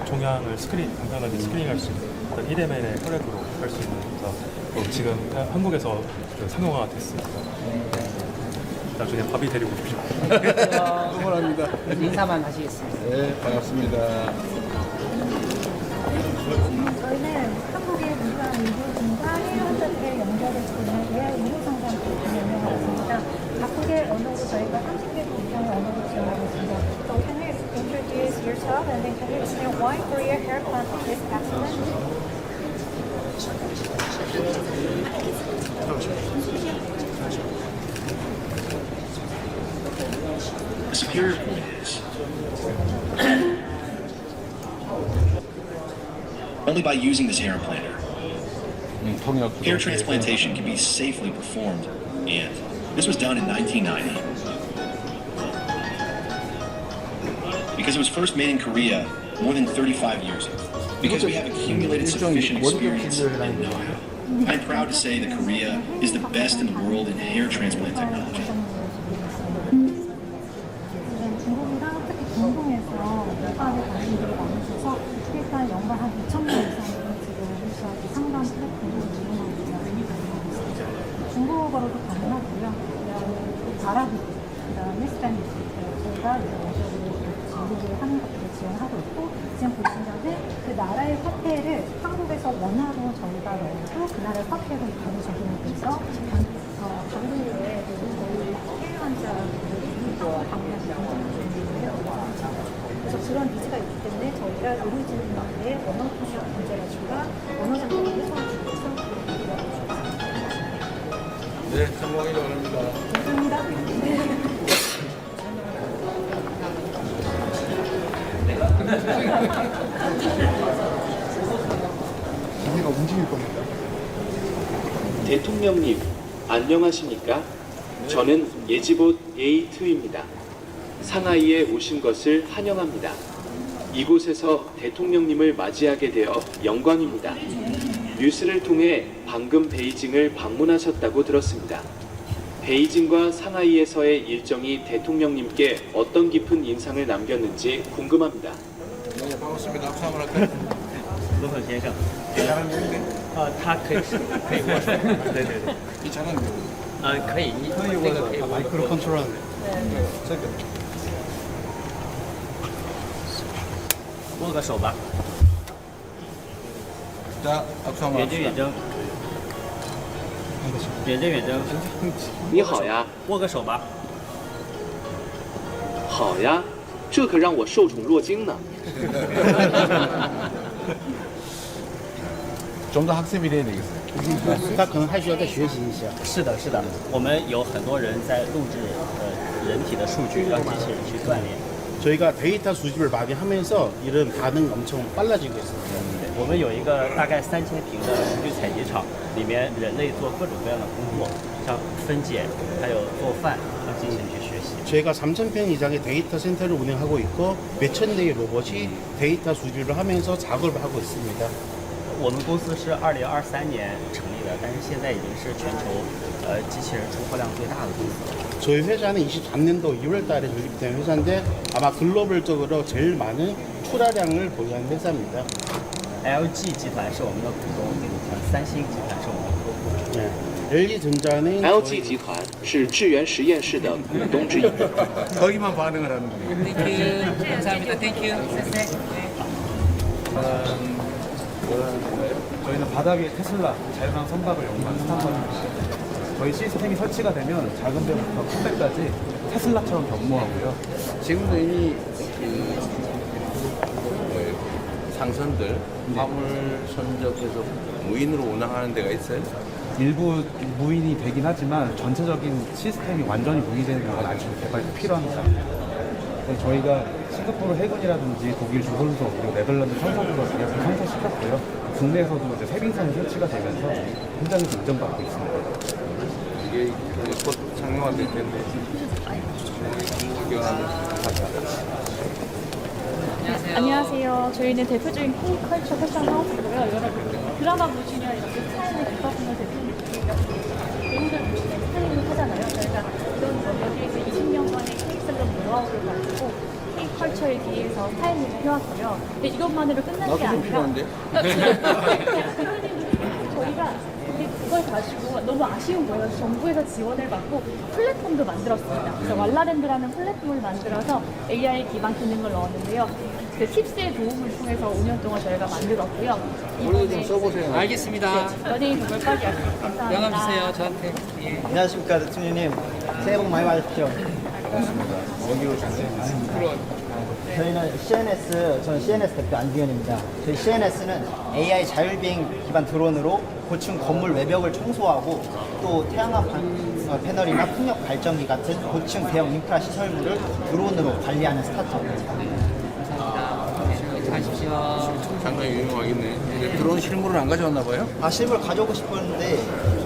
종양을 간편하게 스크린할 수 있는 어떤 1ml의 혈액으로 할 수 있는, 그래서 지금 한국에서 상용화가 됐습니다. 나중에 밥이 데리고 오십시오. 응원합니다. 인사만 하시겠습니다. 네, 반갑습니다. 저희는 한국의 민간 의료진과 해외환자들의 연결을 주는 대학 의료상담을 운영하고 있습니다. 각국의 언어로 저희가 30개 이상의 언어를 지원하고 있습니다. So can you introduce yourself and then can you explain why Korea hair planting is excellent? The superior point is only by using this hair implanter, hair transplantation can be safely performed, and this was done in 1990. Because it was first made in Korea more than 35 years ago. Because we have accumulated sufficient experience and know-how. I'm proud to say that Korea is the best in the world in hair transplant technology. 중국이랑 특히 중동에서 연관의 관심들이 많으셔서 일단 연간 한 2,000명 이상으로 지금 우리수학이 상담 플랫폼을 운영하고 있습니다. 중국어로도 가능하고요. 아랍어, 그다음에 스페니쉬, 저희가 이제 원격으로 중국을 하는 것들을 지원하고 있고, 지금 보시면은 그 나라의 화폐를 한국에서 원화로 저희가 넣고 그 나라의 화폐로 바로 적용이 돼서 당국에 저희 해외 환자들이 그래서 그런 니즈가 있기 때문에 저희가 의료진들의 언어 통역 문제라든가 언어 장벽을 해소할 수 있어서 네, 성공하기를 바랍니다. 감사합니다. 기계가 움직일 겁니다. 대통령님, 안녕하십니까? 저는 예지봇 예이트입니다. 상하이에 오신 것을 환영합니다. 이곳에서 대통령님을 맞이하게 되어 영광입니다. 뉴스를 통해 방금 베이징을 방문하셨다고 들었습니다. 베이징과 상하이에서의 일정이 대통령님께 어떤 깊은 인상을 남겼는지 궁금합니다. 네, 반갑습니다. 박수 한번 할까요? 罗本先生，他可以我说，对对对， 이 잘하는 거. 可以，这个可以， 마이크로 컨트롤하는 거. 这个握个手吧， 자, 박수 한번 眼睛眼 합시다. 睁，眼睁眼睁，你好呀，握个手吧。好呀，这可让我受宠若惊呢。 좀 더 학습이 돼야 되겠어요. 他可能还需要再学习一下。是的，是的，我们有很多人在录制人体的数据，让机器人去锻炼。 저희가 데이터 수집을 많이 하면서 이런 반응 엄청 빨라지고 있습니다. 我们有一个大概3000平的数据采集场，里面人类做各种各样的工作，像分解，还有做饭，让机器人去学习。 저희가 3,000평 이상의 데이터 센터를 운영하고 있고 몇천 대의 로봇이 데이터 수집을 하면서 작업을 하고 있습니다. 我们公司是2023年成立的，但是现在已经是全球机器人出货量最大的公司了。 저희 회사는 23년도 2월 달에 설립된 회사인데 아마 글로벌적으로 제일 많은 출하량을 보유한 회사입니다. LG 集团是我们的股东，三星集团是我们的客户。 네. LG전자는 LG 集团是智源实验室的股东之一。 거기만 반응을 하는 거예요. 감사합니다. 땡큐. 저희는 바닥에 테슬라 자율랑 선박을 연구한 스타트업입니다. 저희 시스템이 설치가 되면 작은 배부터 큰 배까지 테슬라처럼 변모하고요. 지금도 이미 상선들 화물 선적해서 무인으로 운항하는 데가 있어요. 일부 무인이 되긴 하지만 전체적인 시스템이 완전히 무인되는 건 아직 개발이 필요합니다. 그래서 저희가 싱가포르 해군이라든지 독일 조선소 그리고 네덜란드 선사부로 계약을 성사시켰고요. 국내에서도 이제 세빙선이 설치가 되면서 현장에서 인정받고 있습니다. 이게 곧 상용화 될 텐데 중국 기관하면 안녕하세요. 저희는 대표적인 킹컬처 패션 하우스고요. 여러분 드라마 보시면 이렇게 스타일링 디파트먼트 대표님들이 배우들 보시면 스타일링을 하잖아요. 저희가 이런 여기에서 20년간의 케이크셀럽 노하우를 가지고 K컬처에 비해서 스타일링을 해왔고요. 근데 이것만으로 끝난 게 아니라 필요한데? 저희가 그걸 가지고 너무 아쉬운 거예요. 정부에서 지원을 받고 플랫폼도 만들었습니다. 그래서 왈라랜드라는 플랫폼을 만들어서 AI 기반 기능을 넣었는데요. 그 팁스의 도움을 통해서 5년 동안 저희가 만들었고요. 우리도 좀 써보세요. 알겠습니다. 연예인 동물까지 감사합니다. 영감 주세요, 저한테. 예. 안녕하십니까 대통령님, 새해 복 많이 받으십시오. 저희는 CNS, 저는 CNS 대표 안지현입니다. 저희 CNS는 AI 자율비행 기반 드론으로 고층 건물 외벽을 청소하고 또 태양광 패널이나 풍력 발전기 같은 고층 대형 인프라 시설물을 드론으로 관리하는 스타트업입니다. 가십시오. 상당히 유용하겠네. 드론 실물을 안 가져왔나 봐요? 아, 실물 가져오고 싶었는데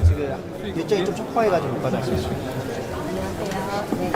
지금 일정이 좀 촉박해가지고 못 가져왔습니다. 안녕하세요. 네,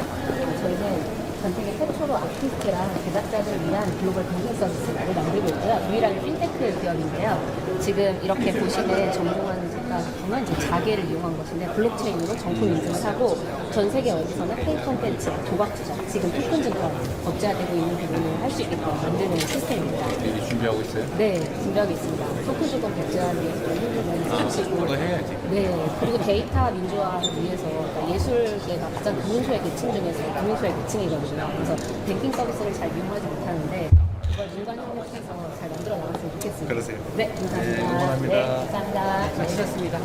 저희는 전 세계 최초로 아티스트랑 제작자들을 위한 글로벌 뱅킹 서비스를 만들고 있고요. 유일한 핀테크 기업인데요. 지금 이렇게 보시는 정동환 작가 제품은 이제 자개를 이용한 것인데 블록체인으로 정품 인증을 하고 전 세계 어디서나 페이 콘텐츠, 조각 투자, 지금 토큰 증권 법제화되고 있는 부분을 할 수 있게끔 만드는 시스템입니다. 미리 준비하고 있어요? 네, 준비하고 있습니다. 토큰 증권 법제화를 위해서 현재는 쓰시고 그거 해야지. 네, 그리고 데이터 민주화를 위해서 그러니까 예술계가 가장 금융소외 계층 중에서 금융소외 계층이거든요. 그래서 뱅킹 서비스를 잘 이용하지 못하는데 이걸 민관 협력해서 잘 만들어 나갔으면 좋겠습니다. 그러세요. 네, 감사합니다. 네, 응원합니다. 네, 감사합니다. 잘 치셨습니다.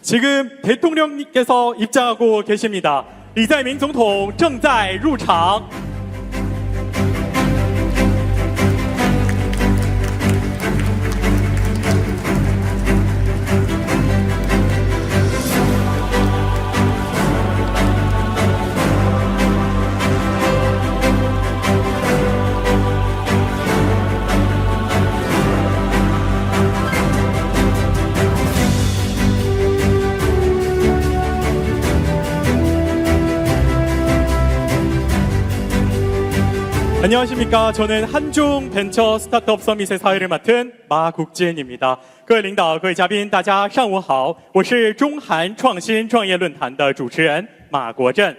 지금 대통령님께서 입장하고 계십니다. 李在明总统正在入场。 안녕하십니까. 저는 한중 벤처 스타트업 서밋의 사회를 맡은 마국진입니다. 各位领导、各位嘉宾，大家上午好，我是中韩创新创业论坛的主持人马国振。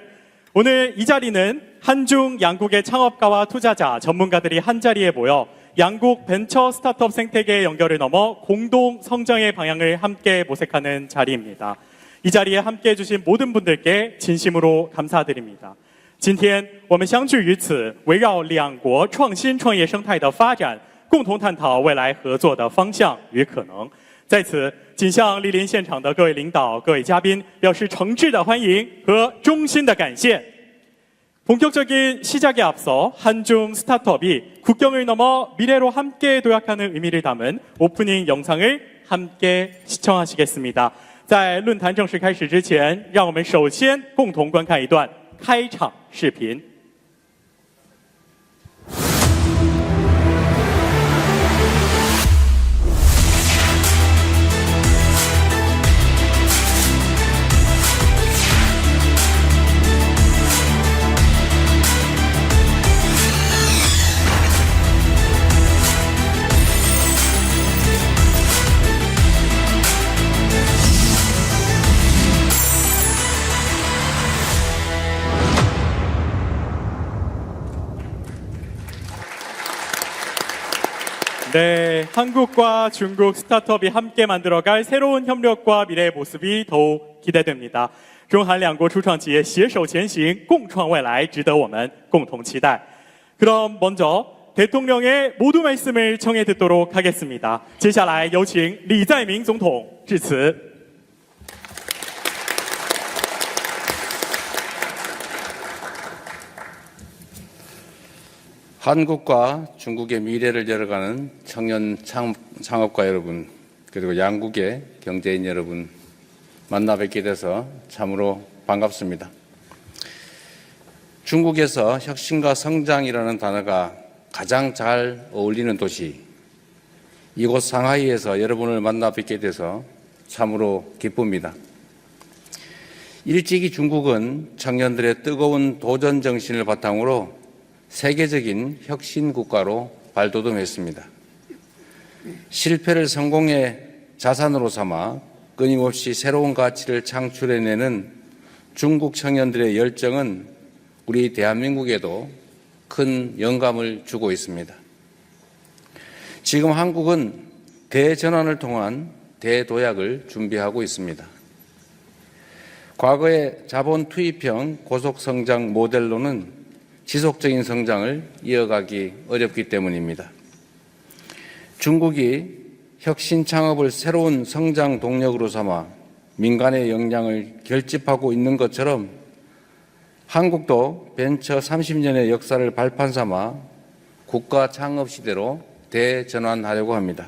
오늘 이 자리는 한중 양국의 창업가와 투자자, 전문가들이 한자리에 모여 양국 벤처 스타트업 생태계의 연결을 넘어 공동 성장의 방향을 함께 모색하는 자리입니다. 이 자리에 함께해 주신 모든 분들께 진심으로 감사드립니다. 今天我们相聚于此，围绕两国创新创业生态的发展，共同探讨未来合作的方向与可能。在此，仅向莅临现场的各位领导、各位嘉宾表示诚挚的欢迎和衷心的感谢。 본격적인 시작에 앞서 한중 스타트업이 국경을 넘어 미래로 함께 도약하는 의미를 담은 오프닝 영상을 함께 시청하시겠습니다. 在论坛正式开始之前，让我们首先共同观看一段开场视频。 네, 한국과 중국 스타트업이 함께 만들어갈 새로운 협력과 미래의 모습이 더욱 기대됩니다. 中韩两国初创企业携手前行，共创未来，值得我们共同期待。 그럼 먼저 대통령의 모두 말씀을 청해 듣도록 하겠습니다. 接下来有请李在明总统致辞。 한국과 중국의 미래를 열어가는 청년 창업가 여러분, 그리고 양국의 경제인 여러분 만나 뵙게 돼서 참으로 반갑습니다. 중국에서 혁신과 성장이라는 단어가 가장 잘 어울리는 도시, 이곳 상하이에서 여러분을 만나 뵙게 돼서 참으로 기쁩니다. 일찍이 중국은 청년들의 뜨거운 도전 정신을 바탕으로 세계적인 혁신 국가로 발돋움했습니다. 실패를 성공의 자산으로 삼아 끊임없이 새로운 가치를 창출해내는 중국 청년들의 열정은 우리 대한민국에도 큰 영감을 주고 있습니다. 지금 한국은 대전환을 통한 대도약을 준비하고 있습니다. 과거의 자본 투입형 고속성장 모델로는 지속적인 성장을 이어가기 어렵기 때문입니다. 중국이 혁신 창업을 새로운 성장 동력으로 삼아 민간의 역량을 결집하고 있는 것처럼 한국도 벤처 30년의 역사를 발판 삼아 국가 창업 시대로 대전환하려고 합니다.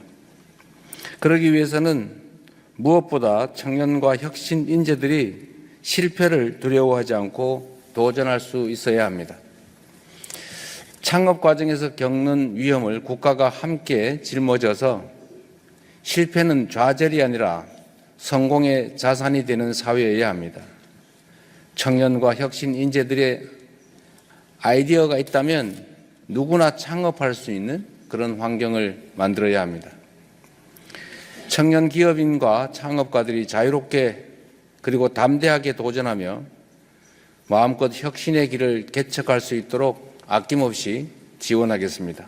그러기 위해서는 무엇보다 청년과 혁신 인재들이 실패를 두려워하지 않고 도전할 수 있어야 합니다. 창업 과정에서 겪는 위험을 국가가 함께 짊어져서 실패는 좌절이 아니라 성공의 자산이 되는 사회여야 합니다. 청년과 혁신 인재들의 아이디어가 있다면 누구나 창업할 수 있는 그런 환경을 만들어야 합니다. 청년 기업인과 창업가들이 자유롭게 그리고 담대하게 도전하며 마음껏 혁신의 길을 개척할 수 있도록 아낌없이 지원하겠습니다.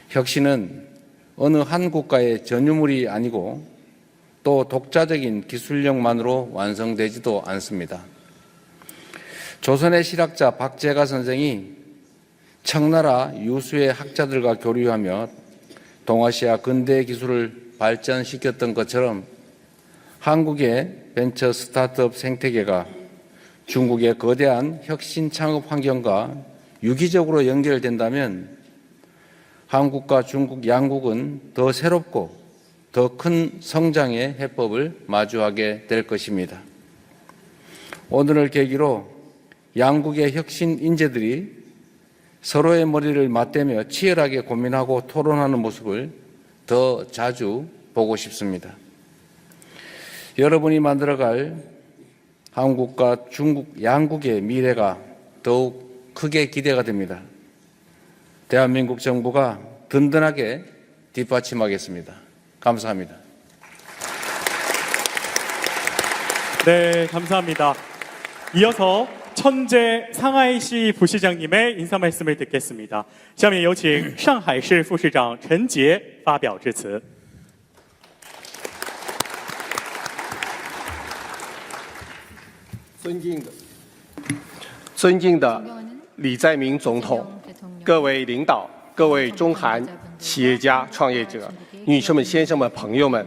혁신은 어느 한 국가의 전유물이 아니고 또 독자적인 기술력만으로 완성되지도 않습니다. 조선의 실학자 박제가 선생이 청나라 유수의 학자들과 교류하며 동아시아 근대 기술을 발전시켰던 것처럼 한국의 벤처 스타트업 생태계가 중국의 거대한 혁신 창업 환경과 유기적으로 연결된다면 한국과 중국 양국은 더 새롭고 더 큰 성장의 해법을 마주하게 될 것입니다. 오늘을 계기로 양국의 혁신 인재들이 서로의 머리를 맞대며 치열하게 고민하고 토론하는 모습을 더 자주 보고 싶습니다. 여러분이 만들어갈 한국과 중국 양국의 미래가 더욱 크게 기대가 됩니다. 대한민국 정부가 든든하게 뒷받침하겠습니다. 감사합니다. 네, 감사합니다. 이어서 천재 상하이시 부시장님의 인사 말씀을 듣겠습니다. 下面有请上海市副市长陈杰发表致辞。 尊敬的李在明总统，各位领导，各位中韩企业家、创业者，女士们、先生们、朋友们，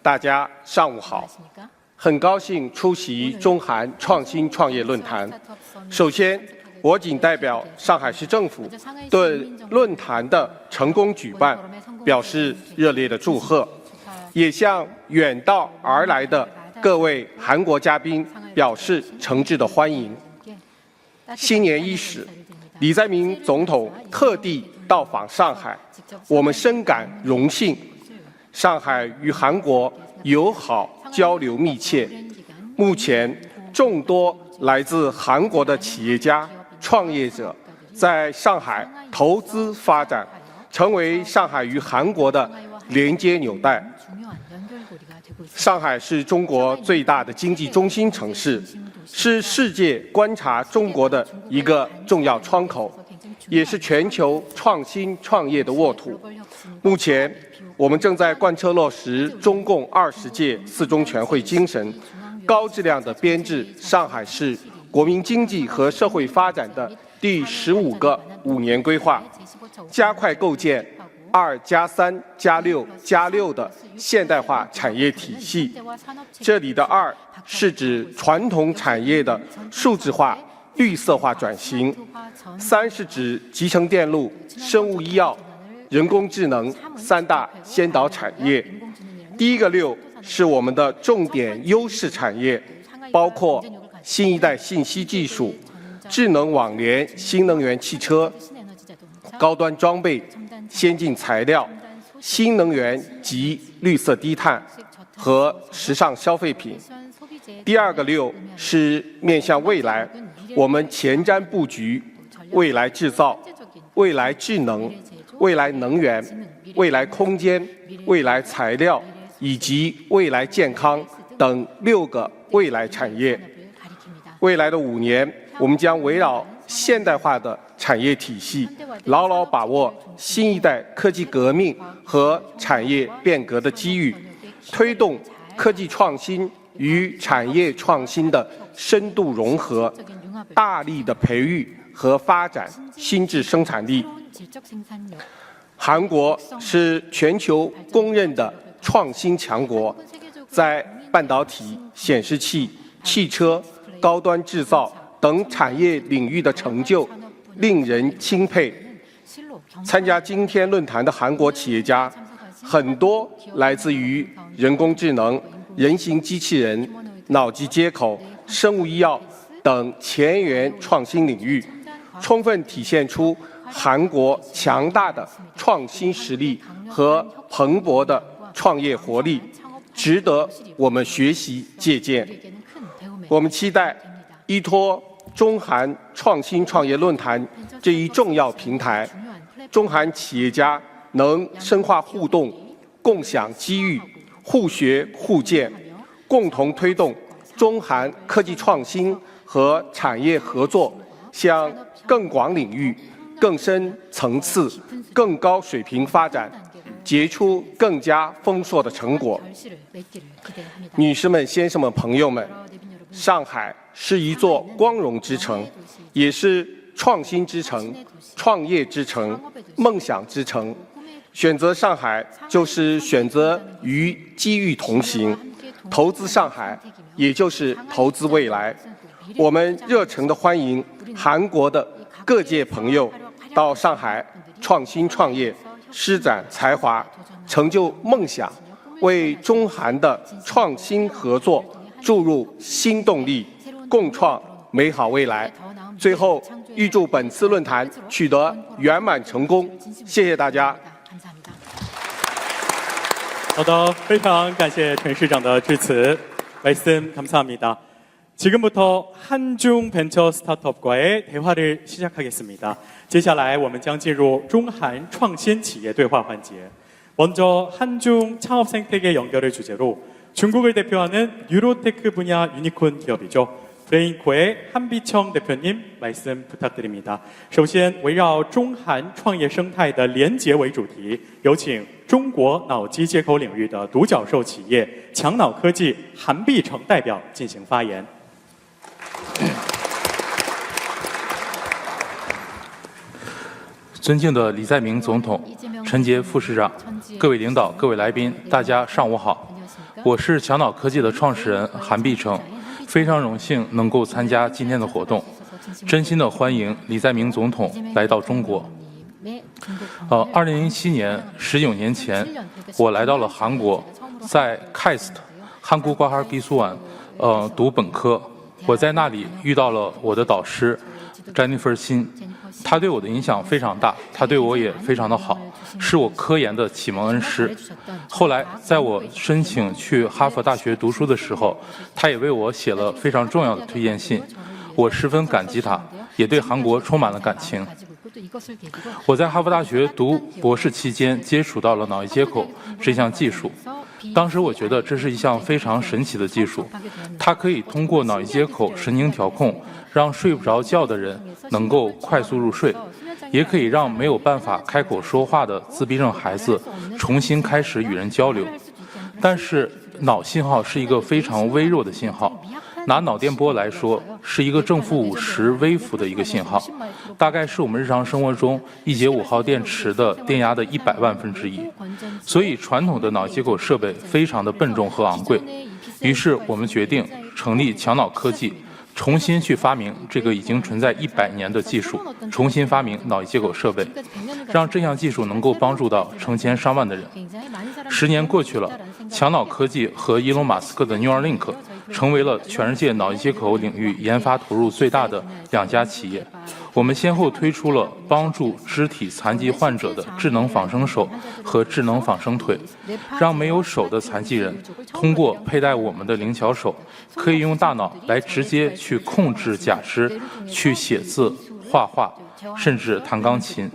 大家上午好！很高兴出席中韩创新创业论坛。首先，我谨代表上海市政府对论坛的成功举办表示热烈的祝贺，也向远道而来的各位韩国嘉宾表示诚挚的欢迎。新年伊始，李在明总统特地到访上海，我们深感荣幸。上海与韩国友好交流密切，目前众多来自韩国的企业家、创业者在上海投资发展，成为上海与韩国的连接纽带。上海是中国最大的经济中心城市，是世界观察中国的一个重要窗口，也是全球创新创业的沃土。目前，我们正在贯彻落实中共20届四中全会精神，高质量地编制上海市国民经济和社会发展的第15个5年规划，加快构建2+3+6+6的现代化产业体系。这里的2是指传统产业的数字化、绿色化转型；3是指集成电路、生物医药、人工智能3大先导产业。第一个6是我们的重点优势产业，包括新一代信息技术、智能网联、新能源汽车、高端装备、先进材料、新能源及绿色低碳和时尚消费品。第二个6是面向未来，我们前瞻布局未来制造、未来智能、未来能源、未来空间、未来材料以及未来健康等6个未来产业。未来的5年，我们将围绕现代化的产业体系，牢牢把握新一代科技革命和产业变革的机遇，推动科技创新与产业创新的深度融合，大力的培育和发展新质生产力。韩国是全球公认的创新强国，在半导体、显示器、汽车、高端制造等产业领域的成就令人钦佩。参加今天论坛的韩国企业家，很多来自于人工智能、人形机器人、脑机接口、生物医药等前沿创新领域，充分体现出韩国强大的创新实力和蓬勃的创业活力，值得我们学习借鉴。我们期待依托中韩创新创业论坛这一重要平台，中韩企业家能深化互动，共享机遇，互学互鉴，共同推动中韩科技创新和产业合作向更广领域、更深层次、更高水平发展，结出更加丰硕的成果。女士们、先生们、朋友们，上海是一座光荣之城，也是创新之城、创业之城、梦想之城。选择上海，就是选择与机遇同行；投资上海，也就是投资未来。我们热诚地欢迎韩国的各界朋友到上海创新创业，施展才华，成就梦想，为中韩的创新合作注入新动力，共创美好未来。最后，预祝本次论坛取得圆满成功。谢谢大家。好的，非常感谢陈市长的致辞。말씀 감사합니다. 지금부터 한중 벤처 스타트업과의 대화를 시작하겠습니다. 接下来我们将进入中韩创新企业对话环节. 먼저 한중 창업 생태계 연결을 주제로 중국을 대표하는 뉴로테크 분야 유니콘 기업이죠. 브레인코의 한비청 대표님 말씀 부탁드립니다. 首先围绕中韩创业生态的连结为主题，有请中国脑机接口领域的独角兽企业强脑科技韩必成代表进行发言。尊敬的李在明总统、陈杰副市长、各位领导、各位来宾，大家上午好。我是强脑科技的创始人韩必成，非常荣幸能够参加今天的活动，真心的欢迎李在明总统来到中国。2007年，19年前，我来到了韩国，在 KAIST 韩国과학 기술원读本科。我在那里遇到了我的导师 Jennifer Xin， 他对我的影响非常大，他对我也非常的好，是我科研的启蒙恩师。后来在我申请去哈佛大学读书的时候，他也为我写了非常重要的推荐信，我十分感激他，也对韩国充满了感情。我在哈佛大学读博士期间接触到了脑机接口这项技术，当时我觉得这是一项非常神奇的技术，它可以通过脑机接口神经调控，让睡不着觉的人能够快速入睡，也可以让没有办法开口说话的自闭症孩子重新开始与人交流。但是脑信号是一个非常微弱的信号，拿脑电波来说，是一个正负50微伏的一个信号，大概是我们日常生活中1节5号电池的电压的100万分之一。所以传统的脑接口设备非常的笨重和昂贵，于是我们决定成立强脑科技，重新去发明这个已经存在100年的技术，重新发明脑接口设备，让这项技术能够帮助到成千上万的人。10年过去了，强脑科技和伊隆马斯克的 Neuralink 成为了全世界脑机接口领域研发投入最大的2家企业。我们先后推出了帮助肢体残疾患者的智能仿生手和智能仿生腿，让没有手的残疾人通过佩戴我们的灵巧手，可以用大脑来直接去控制假肢，去写字、画画，甚至弹钢琴。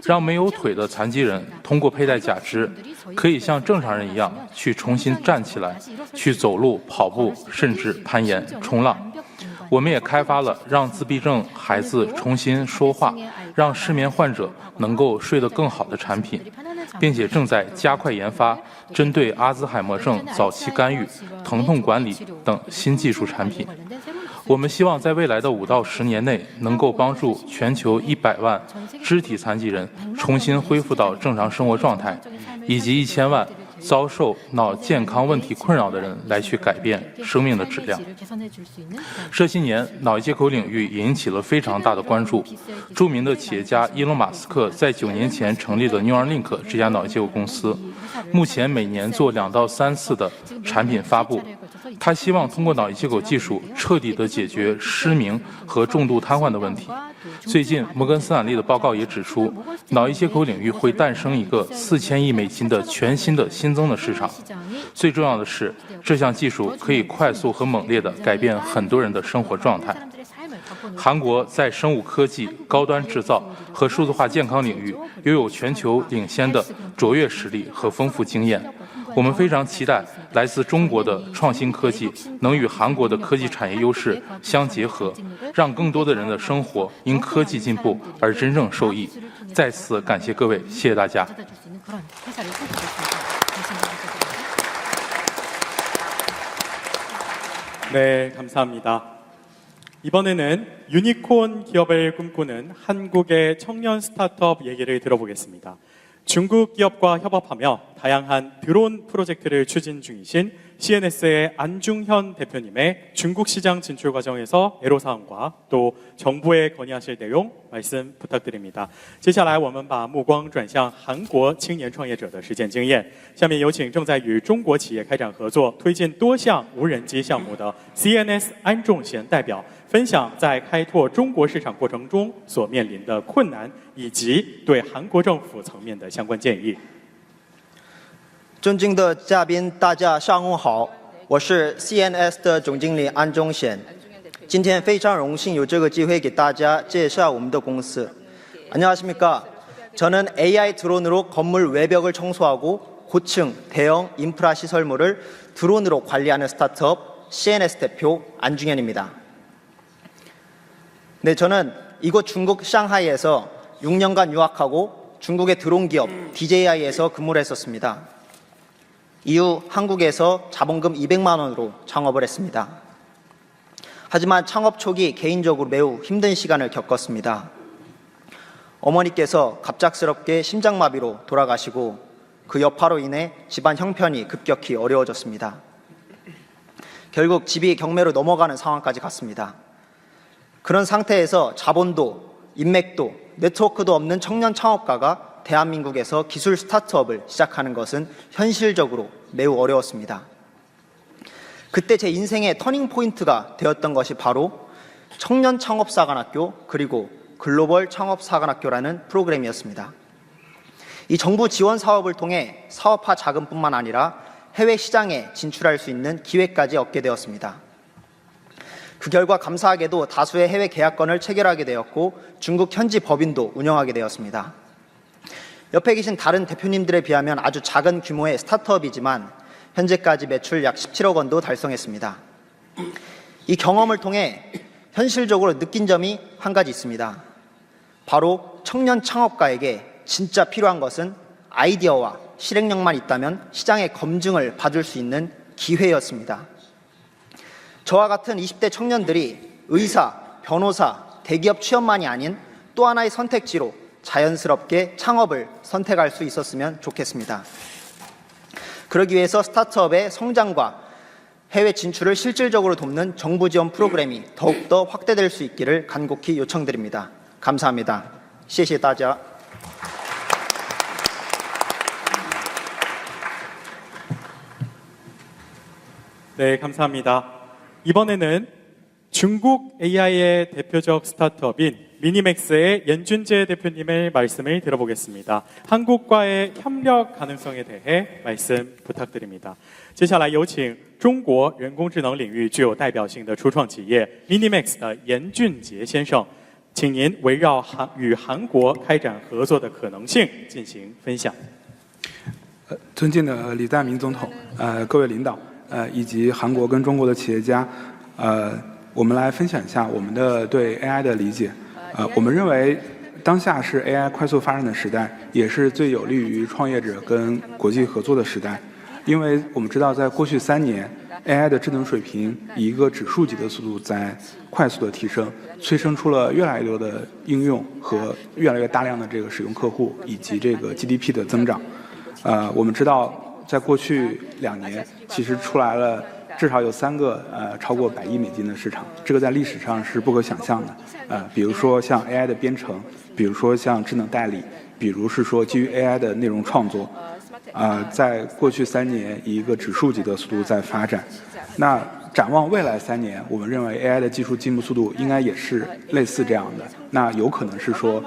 让没有腿的残疾人通过佩戴假肢，可以像正常人一样去重新站起来，去走路、跑步，甚至攀岩、冲浪。我们也开发了让自闭症孩子重新说话，让失眠患者能够睡得更好的产品，并且正在加快研发针对阿兹海默症早期干预、疼痛管理等新技术产品。我们希望在未来的5到10年内，能够帮助全球100万肢体残疾人重新恢复到正常生活状态，以及1000万遭受脑健康问题困扰的人来去改变生命的质量。这些年，脑接口领域也引起了非常大的关注。著名的企业家伊隆·马斯克在9年前成立了 Neuralink 这家脑接口公司，目前每年做2到3次的产品发布。他希望通过脑接口技术彻底地解决失明和重度瘫痪的问题。最近，摩根斯坦利的报告也指出，脑接口领域会诞生一个4000亿美金的全新的新增的市场。最重要的是，这项技术可以快速和猛烈地改变很多人的生活状态。韩国在生物科技、高端制造和数字化健康领域拥有全球领先的卓越实力和丰富经验。我们非常期待来自中国的创新科技能与韩国的科技产业优势相结合，让更多的人的生活因科技进步而真正受益。再次感谢各位，谢谢大家。네, 감사합니다. 이번에는 유니콘 기업을 꿈꾸는 한국의 청년 스타트업 얘기를 들어보겠습니다. 중국 기업과 협업하며 다양한 드론 프로젝트를 추진 중이신 CNS의 안중현 대표님의 중국 시장 진출 과정에서 애로사항과 또 정부에 건의하실 내용 말씀 부탁드립니다. 接下来我们把目光转向韩国青年创业者的实践经验。下面有请正在与中国企业开展合作、推进多项无人机项目的 CNS 安仲贤代表分享在开拓中国市场过程中所面临的困难，以及对韩国政府层面的相关建议。尊敬的嘉宾，大家上午好，我是 CNS 的总经理安忠贤。今天非常荣幸有这个机会给大家介绍我们的公司。안녕하십니까? 저는 AI 드론으로 건물 외벽을 청소하고 고층, 대형 인프라 시설물을 드론으로 관리하는 스타트업 CNS 대표 안중현입니다. 네, 저는 이곳 중국 상하이에서 6년간 유학하고 중국의 드론 기업 DJI에서 근무를 했었습니다. 이후 한국에서 자본금 200만 원으로 창업을 했습니다. 하지만 창업 초기 개인적으로 매우 힘든 시간을 겪었습니다. 어머니께서 갑작스럽게 심장마비로 돌아가시고 그 여파로 인해 집안 형편이 급격히 어려워졌습니다. 결국 집이 경매로 넘어가는 상황까지 갔습니다. 그런 상태에서 자본도, 인맥도, 네트워크도 없는 청년 창업가가 대한민국에서 기술 스타트업을 시작하는 것은 현실적으로 매우 어려웠습니다. 그때 제 인생의 터닝포인트가 되었던 것이 바로 청년 창업사관학교 그리고 글로벌 창업사관학교라는 프로그램이었습니다. 이 정부 지원 사업을 통해 사업화 자금뿐만 아니라 해외 시장에 진출할 수 있는 기회까지 얻게 되었습니다. 그 결과 감사하게도 다수의 해외 계약건을 체결하게 되었고 중국 현지 법인도 운영하게 되었습니다. 옆에 계신 다른 대표님들에 비하면 아주 작은 규모의 스타트업이지만 현재까지 매출 약 17억 원도 달성했습니다. 이 경험을 통해 현실적으로 느낀 점이 한 가지 있습니다. 바로 청년 창업가에게 진짜 필요한 것은 아이디어와 실행력만 있다면 시장의 검증을 받을 수 있는 기회였습니다. 저와 같은 20대 청년들이 의사, 변호사, 대기업 취업만이 아닌 또 하나의 선택지로 자연스럽게 창업을 선택할 수 있었으면 좋겠습니다. 그러기 위해서 스타트업의 성장과 해외 진출을 실질적으로 돕는 정부 지원 프로그램이 더욱더 확대될 수 있기를 간곡히 요청드립니다. 감사합니다. 谢谢大家. 네, 감사합니다. 이번에는 중국 AI의 대표적 스타트업인 미니맥스의 연준재 대표님의 말씀을 들어보겠습니다. 한국과의 협력 가능성에 대해 말씀 부탁드립니다. 接下来有请中国人工智能领域具有代表性的初创企业 Minimax 的严俊杰先生，请您围绕与韩国开展合作的可能性进行分享。尊敬的李在明总统，各位领导，以及韩国跟中国的企业家，我们来分享一下我们的对 AI 的理解。我们认为当下是 AI 快速发展的时代，也是最有利于创业者跟国际合作的时代。因为我们知道，在过去3年 ，AI 的智能水平以一个指数级的速度在快速的提升，催生出了越来越多的应用和越来越大量的这个使用客户以及这个 GDP 的增长。我们知道，在过去2年，其实出来了至少有3个超过100亿美金的市场，这个在历史上是不可想象的。比如说像 AI 的编程，比如说像智能代理，比如是说基于 AI 的内容创作。在过去3年以一个指数级的速度在发展。那展望未来3年，我们认为 AI 的技术进步速度应该也是类似这样的。那有可能是说，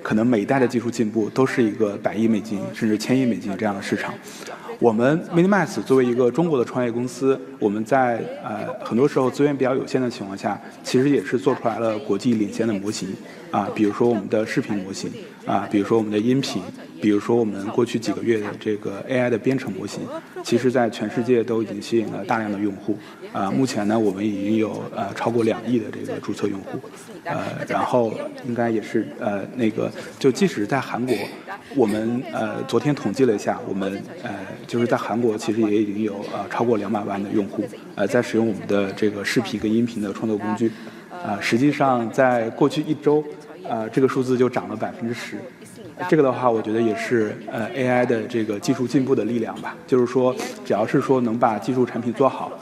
可能每一代的技术进步都是一个100亿美金甚至1000亿美金这样的市场。我们 Minimax 作为一个中国的创业公司，我们在很多时候资源比较有限的情况下，其实也是做出来了国际领先的模型比如说我们的视频模型比如说我们的音频，比如说我们过去几个月的这个 AI 的编程模型，其实在全世界都已经吸引了大量的用户目前呢，我们已经有超过2亿的这个注册用户然后应该也是就即使在韩国，我们昨天统计了一下，我们就是在韩国其实也已经有超过200万的用户在使用我们的这个视频跟音频的创作工具实际上在过去1周这个数字就涨了10%。这个的话，我觉得也是AI 的这个技术进步的力量吧。就是说，只要是说能把技术产品做好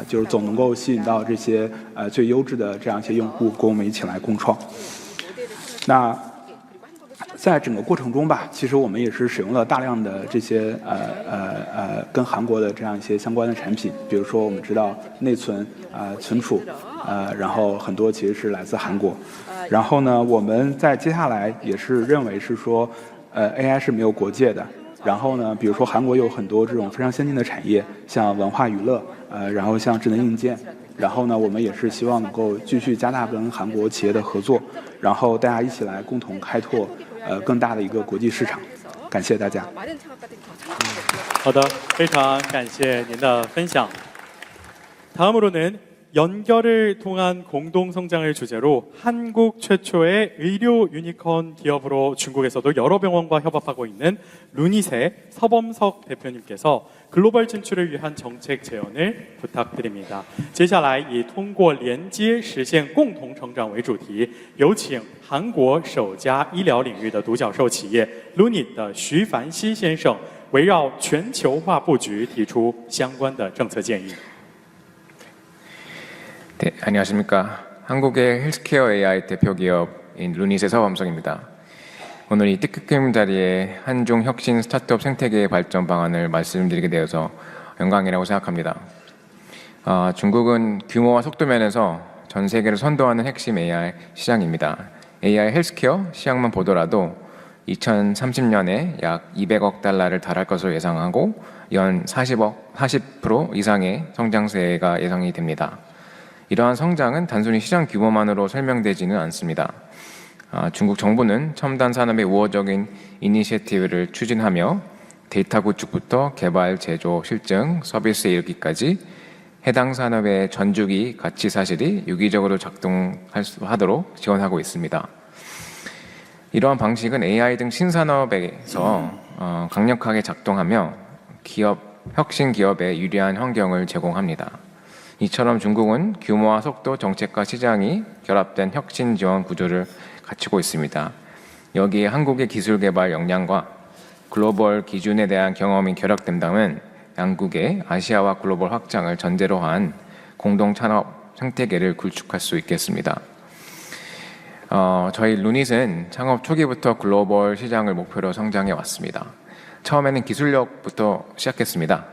就是总能够吸引到这些最优质的这样一些用户，跟我们一起来共创。那在整个过程中吧，其实我们也是使用了大量的这些跟韩国的这样一些相关的产品，比如说我们知道内存存储然后很多其实是来自韩国。然后呢，我们在接下来也是认为是说AI 是没有国界的。然后呢，比如说韩国有很多这种非常先进的产业，像文化娱乐然后像智能硬件。然后呢，我们也是希望能够继续加大跟韩国企业的合作，然后大家一起来共同开拓更大的一个国际市场。感谢大家。好的，非常感谢您的分享。다음으로는 연결을 통한 공동 성장을 주제로 한국 최초의 의료 유니콘 기업으로 중국에서도 여러 병원과 협업하고 있는 루닛의 서범석 대표님께서 글로벌 진출을 위한 정책 제언을 부탁드립니다. 接下来以通过连接实现共同成长为主题，有请韩国首家医疗领域的独角兽企业 루닛 的徐凡熙先生围绕全球化布局提出相关的政策建议。 네, 안녕하십니까. 한국의 헬스케어 AI 대표 기업인 루닛의 서범석입니다. 오늘 이 뜻깊은 자리에 한중 혁신 스타트업 생태계의 발전 방안을 말씀드리게 되어서 영광이라고 생각합니다. 중국은 규모와 속도 면에서 전 세계를 선도하는 핵심 AI 시장입니다. AI 헬스케어 시장만 보더라도 2030년에 약 200억 달러를 달할 것으로 예상하고 연 40% 이상의 성장세가 예상이 됩니다. 이러한 성장은 단순히 시장 규모만으로 설명되지는 않습니다. 중국 정부는 첨단 산업의 우호적인 이니시애티브를 추진하며 데이터 구축부터 개발, 제조, 실증, 서비스에 이르기까지 해당 산업의 전주기 가치 사실이 유기적으로 작동하도록 지원하고 있습니다. 이러한 방식은 AI 등 신산업에서 강력하게 작동하며 혁신 기업에 유리한 환경을 제공합니다. 이처럼 중국은 규모와 속도, 정책과 시장이 결합된 혁신 지원 구조를 갖추고 있습니다. 여기에 한국의 기술 개발 역량과 글로벌 기준에 대한 경험이 결합된다면 양국의 아시아와 글로벌 확장을 전제로 한 공동 창업 생태계를 구축할 수 있겠습니다. 저희 루닛은 창업 초기부터 글로벌 시장을 목표로 성장해 왔습니다. 처음에는 기술력부터 시작했습니다.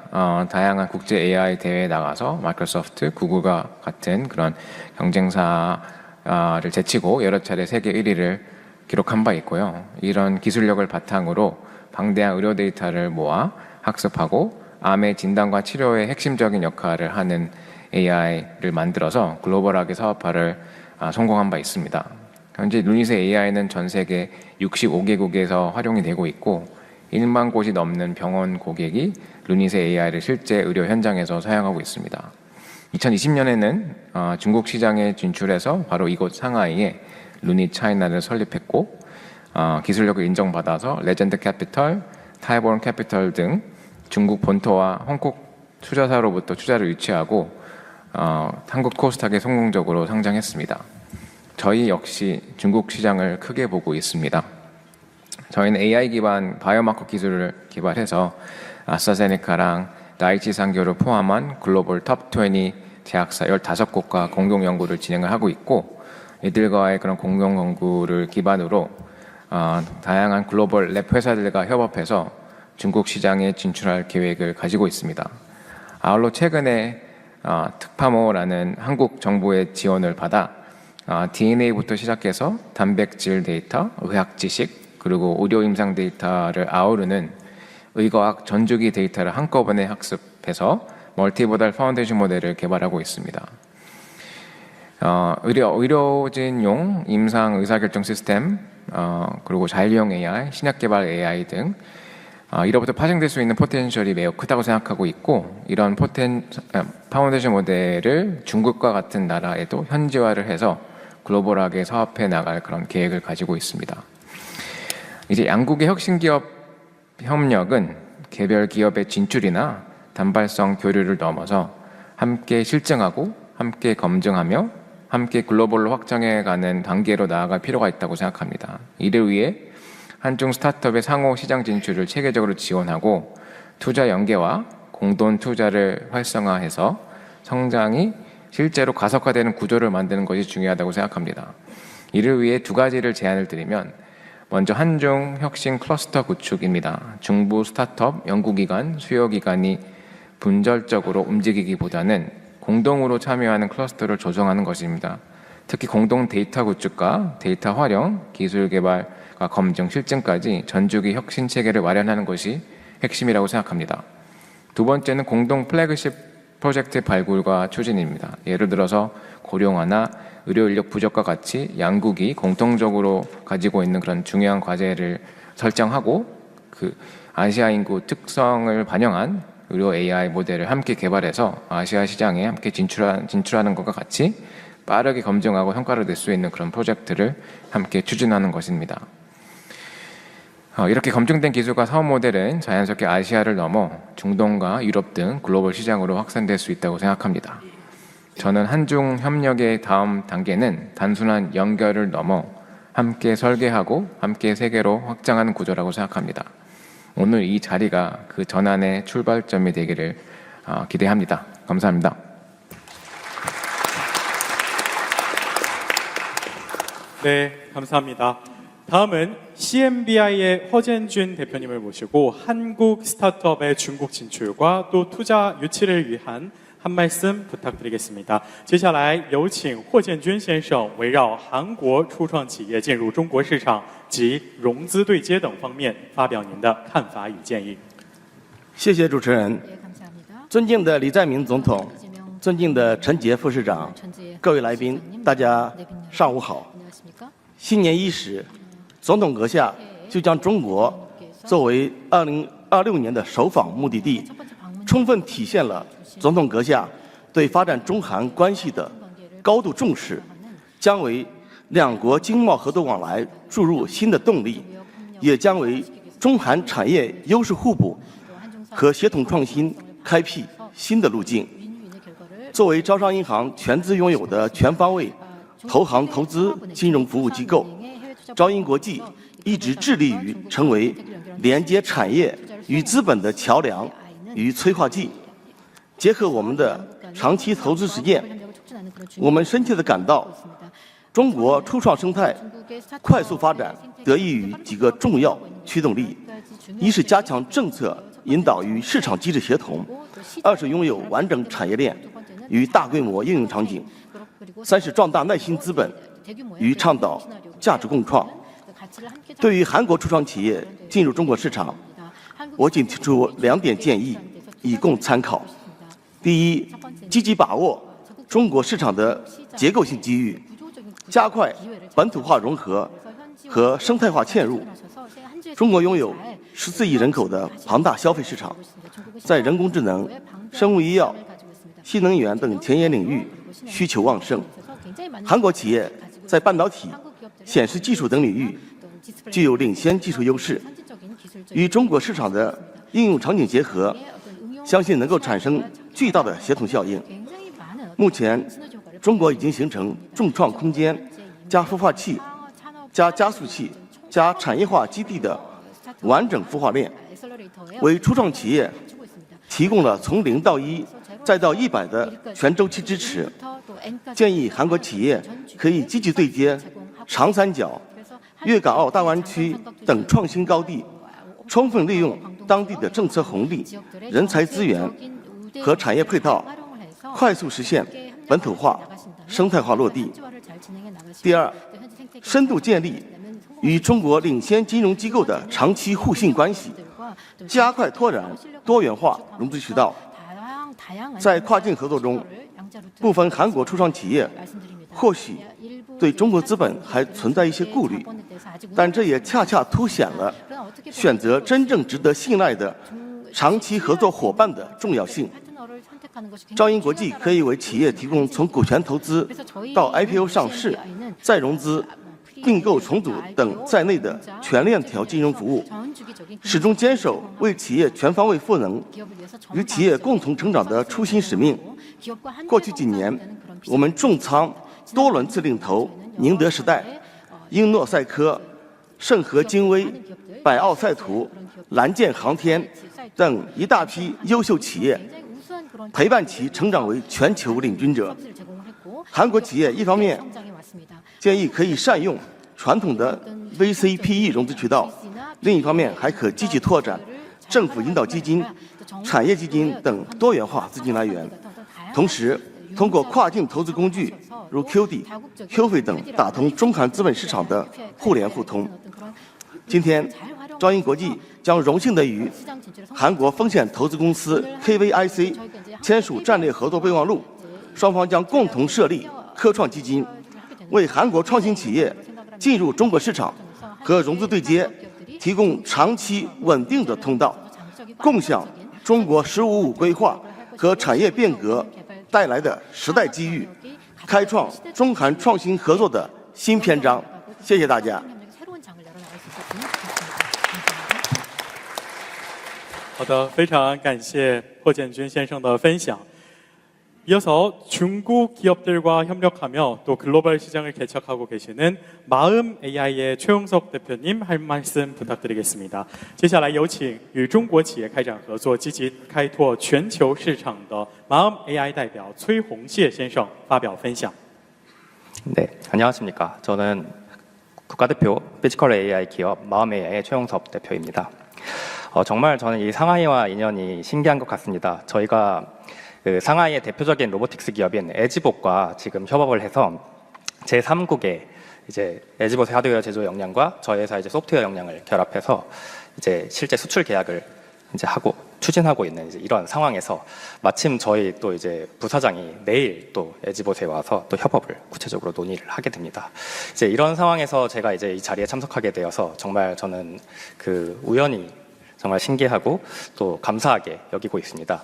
다양한 국제 AI 대회에 나가서 마이크로소프트, 구글과 같은 그런 경쟁사를 제치고 여러 차례 세계 1위를 기록한 바 있고요. 이런 기술력을 바탕으로 방대한 의료 데이터를 모아 학습하고 암의 진단과 치료에 핵심적인 역할을 하는 AI를 만들어서 글로벌하게 사업화를 성공한 바 있습니다. 현재 루닛의 AI는 전 세계 65개국에서 활용이 되고 있고 1만 곳이 넘는 병원 고객이 루닛의 AI를 실제 의료 현장에서 사용하고 있습니다. 2020년에는 중국 시장에 진출해서 바로 이곳 상하이에 루니 차이나를 설립했고 기술력을 인정받아서 레전드 캐피털, 타이본 캐피털 등 중국 본토와 홍콩 투자사로부터 투자를 유치하고 한국 코스닥에 성공적으로 상장했습니다. 저희 역시 중국 시장을 크게 보고 있습니다. 저희는 AI 기반 바이오마커 기술을 개발해서 아스트라제네카랑 나이치 상교를 포함한 글로벌 톱20 제약사 15곳과 공동 연구를 진행을 하고 있고, 이들과의 그런 공동 연구를 기반으로 다양한 글로벌 랩 회사들과 협업해서 중국 시장에 진출할 계획을 가지고 있습니다. 아울러 최근에 특파모라는 한국 정부의 지원을 받아 DNA부터 시작해서 단백질 데이터, 의학 지식, 그리고 의료 임상 데이터를 아우르는 의과학 전주기 데이터를 한꺼번에 학습해서 멀티모달 파운데이션 모델을 개발하고 있습니다. 의료진용 임상 의사결정 시스템, 그리고 자율형 AI, 신약 개발 AI 등 이로부터 파생될 수 있는 포텐셜이 매우 크다고 생각하고 있고, 이런 파운데이션 모델을 중국과 같은 나라에도 현지화를 해서 글로벌하게 사업해 나갈 그런 계획을 가지고 있습니다. 이제 양국의 혁신기업 협력은 개별 기업의 진출이나 단발성 교류를 넘어서 함께 실증하고 함께 검증하며 함께 글로벌로 확장해가는 단계로 나아갈 필요가 있다고 생각합니다. 이를 위해 한중 스타트업의 상호 시장 진출을 체계적으로 지원하고 투자 연계와 공동 투자를 활성화해서 성장이 실제로 가속화되는 구조를 만드는 것이 중요하다고 생각합니다. 이를 위해 두 가지를 제안을 드리면, 먼저 한중 혁신 클러스터 구축입니다. 중부 스타트업, 연구기관, 수요기관이 분절적으로 움직이기보다는 공동으로 참여하는 클러스터를 조성하는 것입니다. 특히 공동 데이터 구축과 데이터 활용, 기술 개발과 검증, 실증까지 전주기 혁신 체계를 마련하는 것이 핵심이라고 생각합니다. 두 번째는 공동 플래그십 프로젝트 발굴과 추진입니다. 예를 들어서 고령화나 의료 인력 부족과 같이 양국이 공통적으로 가지고 있는 그런 중요한 과제를 설정하고 그 아시아 인구 특성을 반영한 의료 AI 모델을 함께 개발해서 아시아 시장에 함께 진출하는 것과 같이 빠르게 검증하고 성과를 낼 수 있는 그런 프로젝트를 함께 추진하는 것입니다. 이렇게 검증된 기술과 사업 모델은 자연스럽게 아시아를 넘어 중동과 유럽 등 글로벌 시장으로 확산될 수 있다고 생각합니다. 저는 한중 협력의 다음 단계는 단순한 연결을 넘어 함께 설계하고 함께 세계로 확장하는 구조라고 생각합니다. 오늘 이 자리가 그 전환의 출발점이 되기를 기대합니다. 감사합니다. 네, 감사합니다. 다음은 CMBI의 허젠준 대표님을 모시고 한국 스타트업의 중국 진출과 또 투자 유치를 위한 한 말씀 부탁드리겠습니다. 接下来有请霍建军先生围绕韩国初创企业进入中国市场及融资对接等方面发表您的看法与建议。谢谢主持人，尊敬的李在明总统，尊敬的陈杰副市长，各位来宾，大家上午好。新年伊始，总统阁下就将中国作为2026年的首访目的地，充分体现了总统阁下对发展中韩关系的高度重视，将为两国经贸合作往来注入新的动力，也将为中韩产业优势互补和协同创新开辟新的路径。作为招商银行全资拥有的全方位投行投资金融服务机构，招银国际一直致力于成为连接产业与资本的桥梁与催化剂。结合我们的长期投资实践，我们深切地感到，中国初创生态快速发展得益于几个重要驱动力：一是加强政策引导与市场机制协同；二是拥有完整产业链与大规模应用场景；三是壮大耐心资本与倡导价值共创。对于韩国初创企业进入中国市场，我仅提出2点建议，以供参考。第一，积极把握中国市场的结构性机遇，加快本土化融合和生态化嵌入。中国拥有14亿人口的庞大消费市场，在人工智能、生物医药、新能源等前沿领域需求旺盛。韩国企业在半导体、显示技术等领域具有领先技术优势，与中国市场的应用场景结合，相信能够产生巨大的协同效应。目前，中国已经形成重创空间加孵化器加加速器加产业化基地的完整孵化链，为初创企业提供了从0到1再到100的全周期支持。建议韩国企业可以积极对接长三角、粤港澳大湾区等创新高地，充分利用当地的政策红利、人才资源和产业配套，快速实现本土化、生态化落地。第二，深度建立与中国领先金融机构的长期互信关系，加快拓展多元化融资渠道。在跨境合作中，部分韩国初创企业或许对中国资本还存在一些顾虑，但这也恰恰凸显了选择真正值得信赖的长期合作伙伴的重要性。招银国际可以为企业提供从股权投资到 IPO 上市、再融资、并购重组等在内的全链条金融服务，始终坚守为企业全方位赋能、与企业共同成长的初心使命。过去几年，我们重仓多轮次领投宁德时代、英诺赛科、盛和精微、百奥赛图、蓝箭航天等一大批优秀企业，陪伴其成长为全球领军者。韩国企业一方面建议可以善用传统的 VC、PE 融资渠道，另一方面还可积极拓展政府引导基金、产业基金等多元化资金来源，同时通过跨境投资工具如 QD、QF 等打通中韩资本市场的互联互通。今天，招银国际将荣幸地与韩国风险投资公司 KVIC 签署战略合作备忘录，双方将共同设立科创基金，为韩国创新企业进入中国市场和融资对接提供长期稳定的通道，共享中国“15+5”规划和产业变革带来的时代机遇，开创中韩创新合作的新篇章。谢谢大家。好的，非常感谢霍建军先生的分享。 이어서 중국 기업들과 협력하며 또 글로벌 시장을 개척하고 계시는 마음 AI의 최용석 대표님 할 말씀 부탁드리겠습니다. 接下来有请与中国企业开展合作，积极开拓全球市场的 마음 AI 代表崔洪谢先生发表分享。 네, 안녕하십니까. 저는 국가대표 피지컬 AI 기업 마음 AI의 최용석 대표입니다. 정말 저는 이 상하이와 인연이 신기한 것 같습니다. 저희가 그 상하이의 대표적인 로보틱스 기업인 에지봇과 지금 협업을 해서 제3국의 이제 에지봇의 하드웨어 제조 역량과 저희 회사 이제 소프트웨어 역량을 결합해서 이제 실제 수출 계약을 이제 하고 추진하고 있는 이제 이런 상황에서 마침 저희 또 이제 부사장이 내일 또 에지봇에 와서 또 협업을 구체적으로 논의를 하게 됩니다. 이제 이런 상황에서 제가 이제 이 자리에 참석하게 되어서 정말 저는 그 우연히 정말 신기하고 또 감사하게 여기고 있습니다.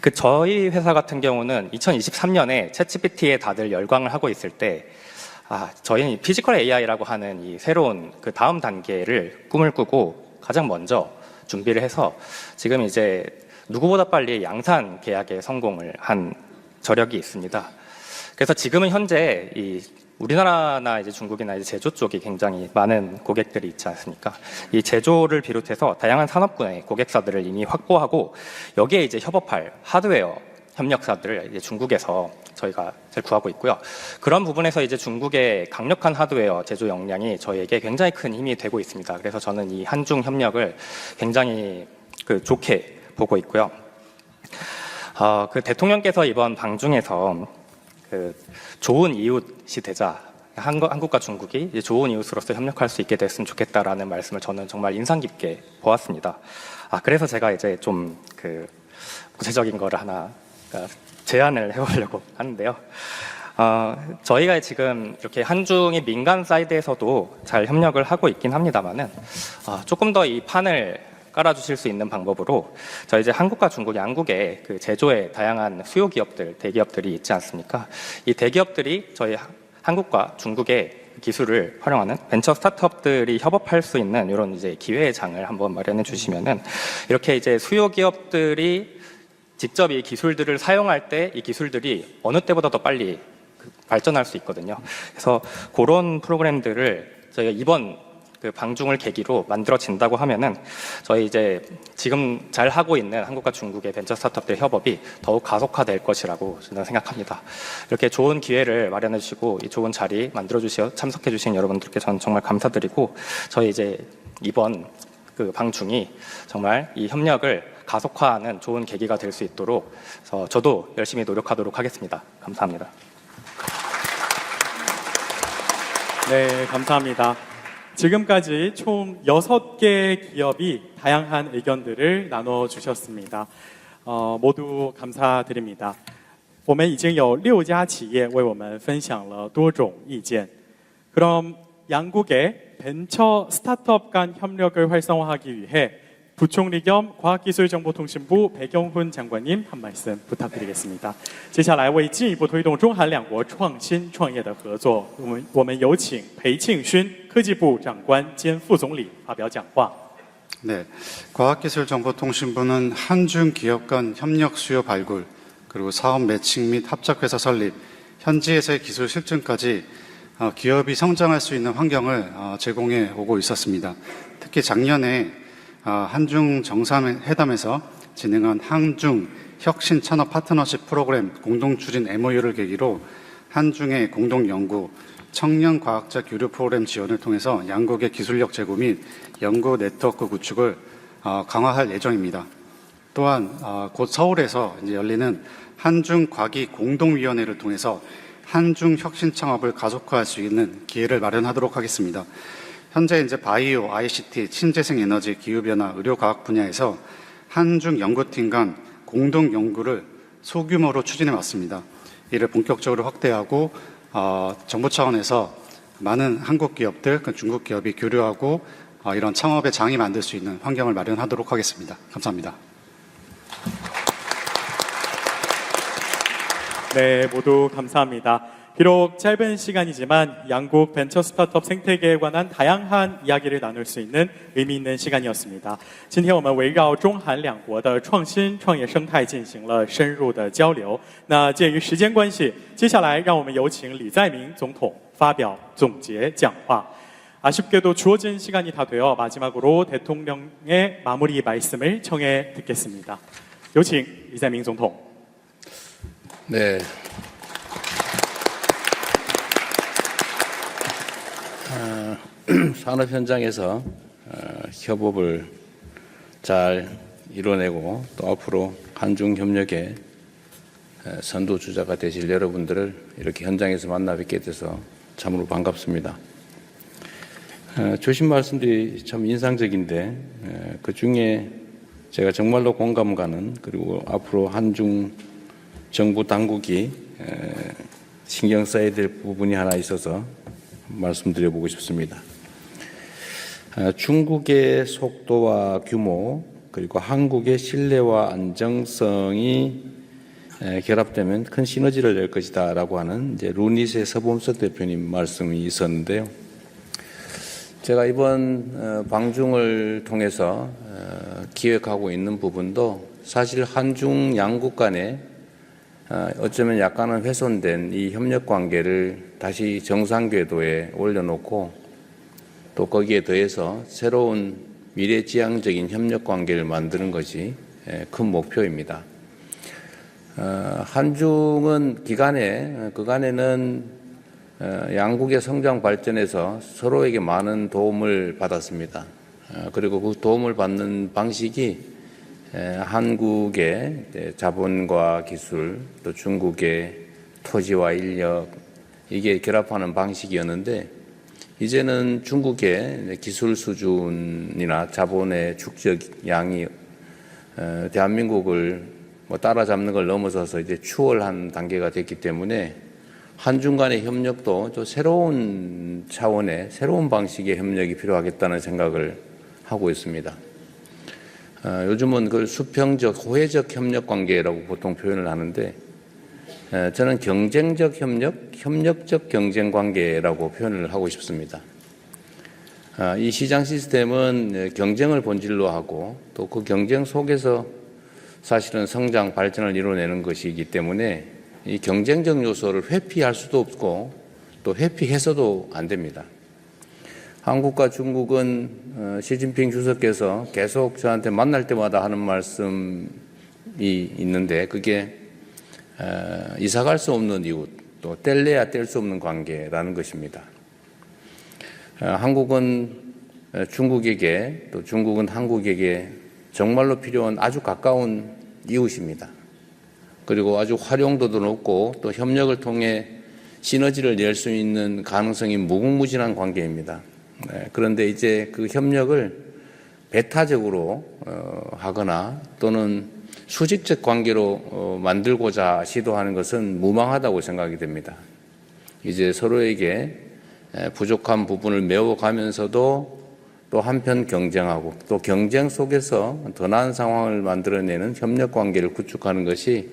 그 저희 회사 같은 경우는 2023년에 챗GPT에 다들 열광을 하고 있을 때 저희는 피지컬 AI라고 하는 이 새로운 그 다음 단계를 꿈을 꾸고 가장 먼저 준비를 해서 지금 이제 누구보다 빨리 양산 계약에 성공을 한 저력이 있습니다. 그래서 지금은 현재 이 우리나라나 이제 중국이나 이제 제조 쪽이 굉장히 많은 고객들이 있지 않습니까? 이 제조를 비롯해서 다양한 산업군의 고객사들을 이미 확보하고 여기에 이제 협업할 하드웨어 협력사들을 이제 중국에서 저희가 구하고 있고요. 그런 부분에서 이제 중국의 강력한 하드웨어 제조 역량이 저희에게 굉장히 큰 힘이 되고 있습니다. 그래서 저는 이 한중 협력을 굉장히 좋게 보고 있고요. 그 대통령께서 이번 방중에서 그 좋은 이웃이 되자, 한국과 중국이 이제 좋은 이웃으로서 협력할 수 있게 됐으면 좋겠다라는 말씀을 저는 정말 인상 깊게 보았습니다. 그래서 제가 이제 좀 그 구체적인 거를 하나 제안을 해보려고 하는데요. 저희가 지금 이렇게 한중의 민간 사이드에서도 잘 협력을 하고 있긴 합니다만은 조금 더 이 판을 깔아주실 수 있는 방법으로 저희 이제 한국과 중국 양국의 그 제조의 다양한 수요 기업들, 대기업들이 있지 않습니까? 이 대기업들이 저희 한국과 중국의 기술을 활용하는 벤처 스타트업들이 협업할 수 있는 이런 이제 기회의 장을 한번 마련해 주시면은 이렇게 이제 수요 기업들이 직접 이 기술들을 사용할 때 이 기술들이 어느 때보다 더 빨리 발전할 수 있거든요. 그래서 그런 프로그램들을 저희가 이번 그 방중을 계기로 만들어진다고 하면은 저희 이제 지금 잘 하고 있는 한국과 중국의 벤처 스타트업들 협업이 더욱 가속화될 것이라고 저는 생각합니다. 이렇게 좋은 기회를 마련해 주시고 이 좋은 자리 만들어 주셔 참석해 주신 여러분들께 저는 정말 감사드리고 저희 이제 이번 그 방중이 정말 이 협력을 가속화하는 좋은 계기가 될 수 있도록 저도 열심히 노력하도록 하겠습니다. 감사합니다. 네, 감사합니다. 지금까지 총 6개 기업이 다양한 의견들을 나눠주셨습니다. 모두 감사드립니다.我们已经有6家企业为我们分享了多种意见. 그럼 양국의 벤처 스타트업 간 협력을 활성화하기 위해 부총리 겸 과학기술정보통신부 백영훈 장관님 한 말씀 부탁드리겠습니다. 接下来为进一步推动中韩两国创新创业的合作，我们有请裴庆勋科技部长官兼副总理发表讲话。 네, 과학기술정보통신부는 한중 기업 간 협력 수요 발굴, 그리고 사업 매칭 및 합작회사 설립, 현지에서의 기술 실증까지 기업이 성장할 수 있는 환경을 제공해 오고 있었습니다. 특히 작년에 한중 정상회담에서 진행한 한중 혁신 산업 파트너십 프로그램 공동 추진 MOU를 계기로 한중의 공동 연구, 청년 과학자 교류 프로그램 지원을 통해서 양국의 기술력 제고 및 연구 네트워크 구축을 강화할 예정입니다. 또한 곧 서울에서 이제 열리는 한중 과기 공동위원회를 통해서 한중 혁신 창업을 가속화할 수 있는 기회를 마련하도록 하겠습니다. 현재 이제 바이오, ICT, 친재생 에너지, 기후변화, 의료과학 분야에서 한중 연구팀 간 공동 연구를 소규모로 추진해 왔습니다. 이를 본격적으로 확대하고 정부 차원에서 많은 한국 기업들, 중국 기업이 교류하고 이런 창업의 장이 만들 수 있는 환경을 마련하도록 하겠습니다. 감사합니다. 네, 모두 감사합니다. 비록 짧은 시간이지만 양국 벤처 스타트업 생태계에 관한 다양한 이야기를 나눌 수 있는 의미 있는 시간이었습니다. 今天我们围绕中韩两国的创新创业生态进行了深入的交流。那鉴于时间关系，接下来让我们有请李在明总统发表总结讲话。 아쉽게도 주어진 시간이 다 되어 마지막으로 대통령의 마무리 말씀을 청해 듣겠습니다. 有请李在明总统。 네. 산업 현장에서 협업을 잘 이뤄내고 또 앞으로 한중 협력의 선도주자가 되실 여러분들을 이렇게 현장에서 만나 뵙게 돼서 참으로 반갑습니다. 주신 말씀들이 참 인상적인데 그 중에 제가 정말로 공감 가는 그리고 앞으로 한중 정부 당국이 신경 써야 될 부분이 하나 있어서 말씀드려보고 싶습니다. 중국의 속도와 규모 그리고 한국의 신뢰와 안정성이 결합되면 큰 시너지를 낼 것이다 라고 하는 이제 루닛의 서범석 대표님 말씀이 있었는데요. 제가 이번 방중을 통해서 기획하고 있는 부분도 사실 한중 양국 간에 어쩌면 약간은 훼손된 이 협력 관계를 다시 정상 궤도에 올려놓고 또 거기에 더해서 새로운 미래지향적인 협력 관계를 만드는 것이 큰 목표입니다. 한중은 그간에는 양국의 성장 발전에서 서로에게 많은 도움을 받았습니다. 그리고 그 도움을 받는 방식이 한국의 자본과 기술, 또 중국의 토지와 인력, 이게 결합하는 방식이었는데 이제는 중국의 기술 수준이나 자본의 축적량이 대한민국을 따라잡는 걸 넘어서서 이제 추월한 단계가 됐기 때문에 한중 간의 협력도 또 새로운 차원의 새로운 방식의 협력이 필요하겠다는 생각을 하고 있습니다. 요즘은 그걸 수평적, 호혜적 협력 관계라고 보통 표현을 하는데 저는 경쟁적 협력, 협력적 경쟁 관계라고 표현을 하고 싶습니다. 이 시장 시스템은 경쟁을 본질로 하고 또 그 경쟁 속에서 사실은 성장, 발전을 이뤄내는 것이기 때문에 이 경쟁적 요소를 회피할 수도 없고 또 회피해서도 안 됩니다. 한국과 중국은 시진핑 주석께서 계속 저한테 만날 때마다 하는 말씀이 있는데 그게 이사갈 수 없는 이웃, 또 뗄래야 뗄 수 없는 관계라는 것입니다. 한국은 중국에게 또 중국은 한국에게 정말로 필요한 아주 가까운 이웃입니다. 그리고 아주 활용도도 높고 또 협력을 통해 시너지를 낼 수 있는 가능성이 무궁무진한 관계입니다. 그런데 이제 그 협력을 배타적으로 하거나 또는 수직적 관계로 만들고자 시도하는 것은 무망하다고 생각이 됩니다. 이제 서로에게 부족한 부분을 메워가면서도 또 한편 경쟁하고 또 경쟁 속에서 더 나은 상황을 만들어내는 협력 관계를 구축하는 것이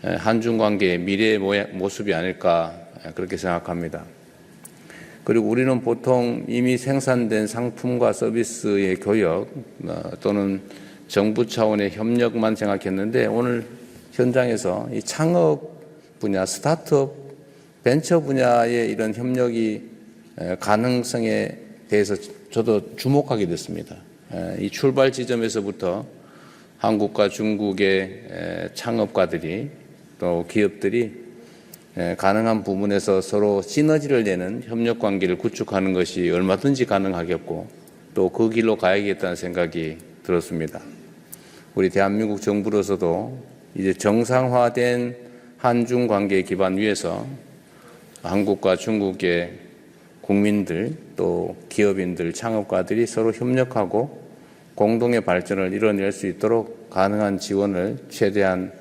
한중 관계의 미래의 모습이 아닐까 그렇게 생각합니다. 그리고 우리는 보통 이미 생산된 상품과 서비스의 교역 또는 정부 차원의 협력만 생각했는데 오늘 현장에서 이 창업 분야, 스타트업, 벤처 분야의 이런 협력이 가능성에 대해서 저도 주목하게 됐습니다. 이 출발 지점에서부터 한국과 중국의 창업가들이 또 기업들이 가능한 부분에서 서로 시너지를 내는 협력 관계를 구축하는 것이 얼마든지 가능하겠고 또 그 길로 가야겠다는 생각이 들었습니다. 우리 대한민국 정부로서도 이제 정상화된 한중 관계 기반 위에서 한국과 중국의 국민들 또 기업인들, 창업가들이 서로 협력하고 공동의 발전을 이뤄낼 수 있도록 가능한 지원을 최대한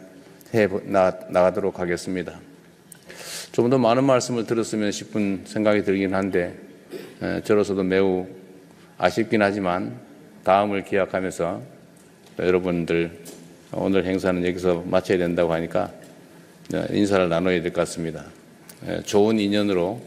해 나가도록 하겠습니다. 좀 더 많은 말씀을 들었으면 싶은 생각이 들긴 한데 저로서도 매우 아쉽긴 하지만 다음을 기약하면서 여러분들 오늘 행사는 여기서 마쳐야 된다고 하니까 인사를 나눠야 될 것 같습니다. 좋은 인연으로